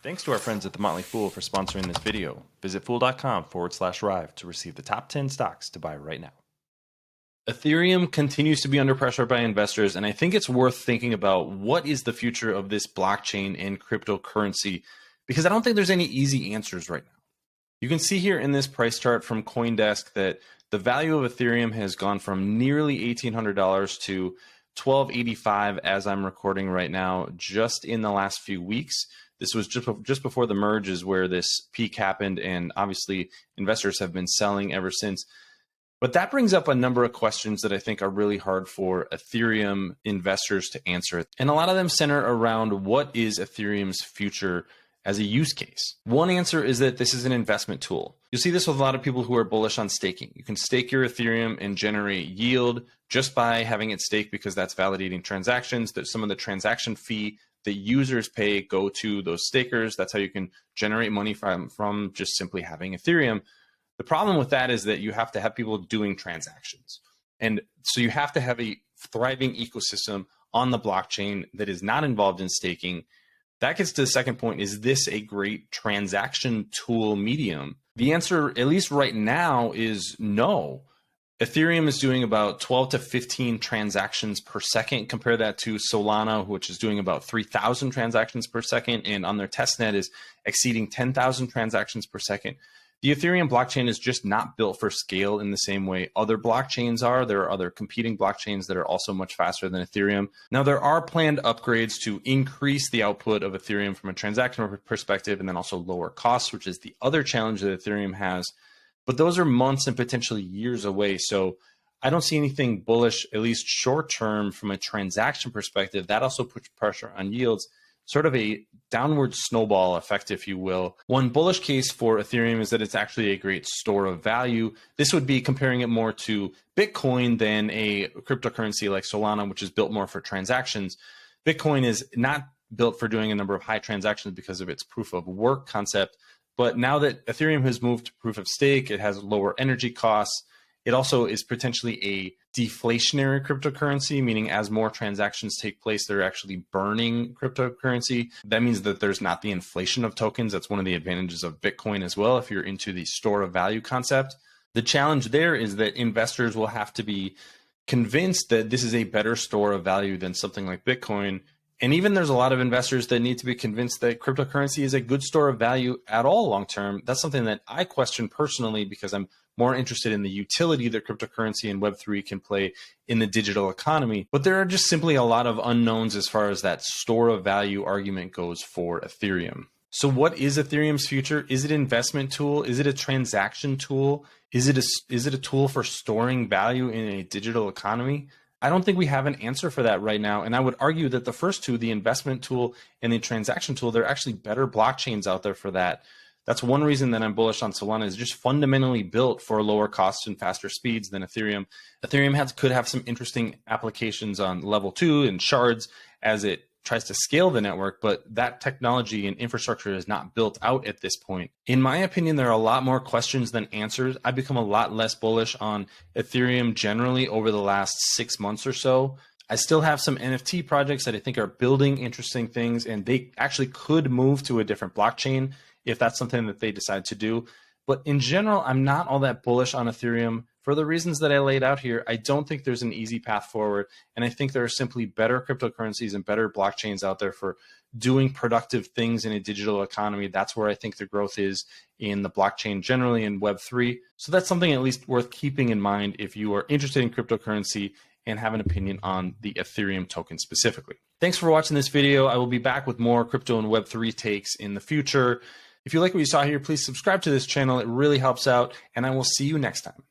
Thanks to our friends at The Motley Fool for sponsoring this video. Visit fool.com/Rive to receive the top 10 stocks to buy right now. Ethereum continues to be under pressure by investors, and I think it's worth thinking about what is the future of this blockchain and cryptocurrency, because I don't think there's any easy answers right now. You can see here in this price chart from CoinDesk that the value of Ethereum has gone from nearly $1,800 to $1,285 as I'm recording right now, just in the last few weeks. This was just before the merge is where this peak happened, and obviously investors have been selling ever since. But that brings up a number of questions that I think are really hard for Ethereum investors to answer. And a lot of them center around what is Ethereum's future as a use case. One answer is that this is an investment tool. You'll see this with a lot of people who are bullish on staking. You can stake your Ethereum and generate yield just by having it staked, because that's validating transactions. That some of the transaction fee that users pay go to those stakers. That's how you can generate money from just simply having Ethereum. The problem with that is that you have to have people doing transactions. And so you have to have a thriving ecosystem on the blockchain that is not involved in staking. That gets to the second point: is this a great transaction tool medium? The answer, at least right now, is no. Ethereum is doing about 12 to 15 transactions per second. Compare that to Solana, which is doing about 3,000 transactions per second, and on their testnet is exceeding 10,000 transactions per second. The Ethereum blockchain is just not built for scale in the same way other blockchains are. There are other competing blockchains that are also much faster than Ethereum. Now, there are planned upgrades to increase the output of Ethereum from a transactional perspective, and then also lower costs, which is the other challenge that Ethereum has. But those are months and potentially years away. So I don't see anything bullish, at least short term, from a transaction perspective. That also puts pressure on yields, sort of a downward snowball effect, if you will. One bullish case for Ethereum is that it's actually a great store of value. This would be comparing it more to Bitcoin than a cryptocurrency like Solana, which is built more for transactions. Bitcoin is not built for doing a number of high transactions because of its proof of work concept. But now that Ethereum has moved to proof of stake, it has lower energy costs. It also is potentially a deflationary cryptocurrency, meaning as more transactions take place, they're actually burning cryptocurrency. That means that there's not the inflation of tokens. That's one of the advantages of Bitcoin as well, if you're into the store of value concept. The challenge there is that investors will have to be convinced that this is a better store of value than something like Bitcoin. And even there's a lot of investors that need to be convinced that cryptocurrency is a good store of value at all long term. That's something that I question personally, because I'm more interested in the utility that cryptocurrency and Web3 can play in the digital economy. But there are just simply a lot of unknowns as far as that store of value argument goes for Ethereum. So what is Ethereum's future? Is it an investment tool? Is it a transaction tool? Is it a tool for storing value in a digital economy? I don't think we have an answer for that right now. And I would argue that the first two, the investment tool and the transaction tool, they're actually better blockchains out there for that. That's one reason that I'm bullish on Solana, is just fundamentally built for lower costs and faster speeds than Ethereum. Ethereum could have some interesting applications on level 2 and shards as it tries to scale the network, but that technology and infrastructure is not built out at this point. In my opinion, there are a lot more questions than answers. I've become a lot less bullish on Ethereum generally over the last 6 months or so. I still have some NFT projects that I think are building interesting things, and they actually could move to a different blockchain if that's something that they decide to do. But in general, I'm not all that bullish on Ethereum for the reasons that I laid out here. I don't think there's an easy path forward. And I think there are simply better cryptocurrencies and better blockchains out there for doing productive things in a digital economy. That's where I think the growth is in the blockchain generally, in Web3. So that's something at least worth keeping in mind if you are interested in cryptocurrency and have an opinion on the Ethereum token specifically. Thanks for watching this video. I will be back with more crypto and Web3 takes in the future. If you like what you saw here, please subscribe to this channel. It really helps out, and I will see you next time.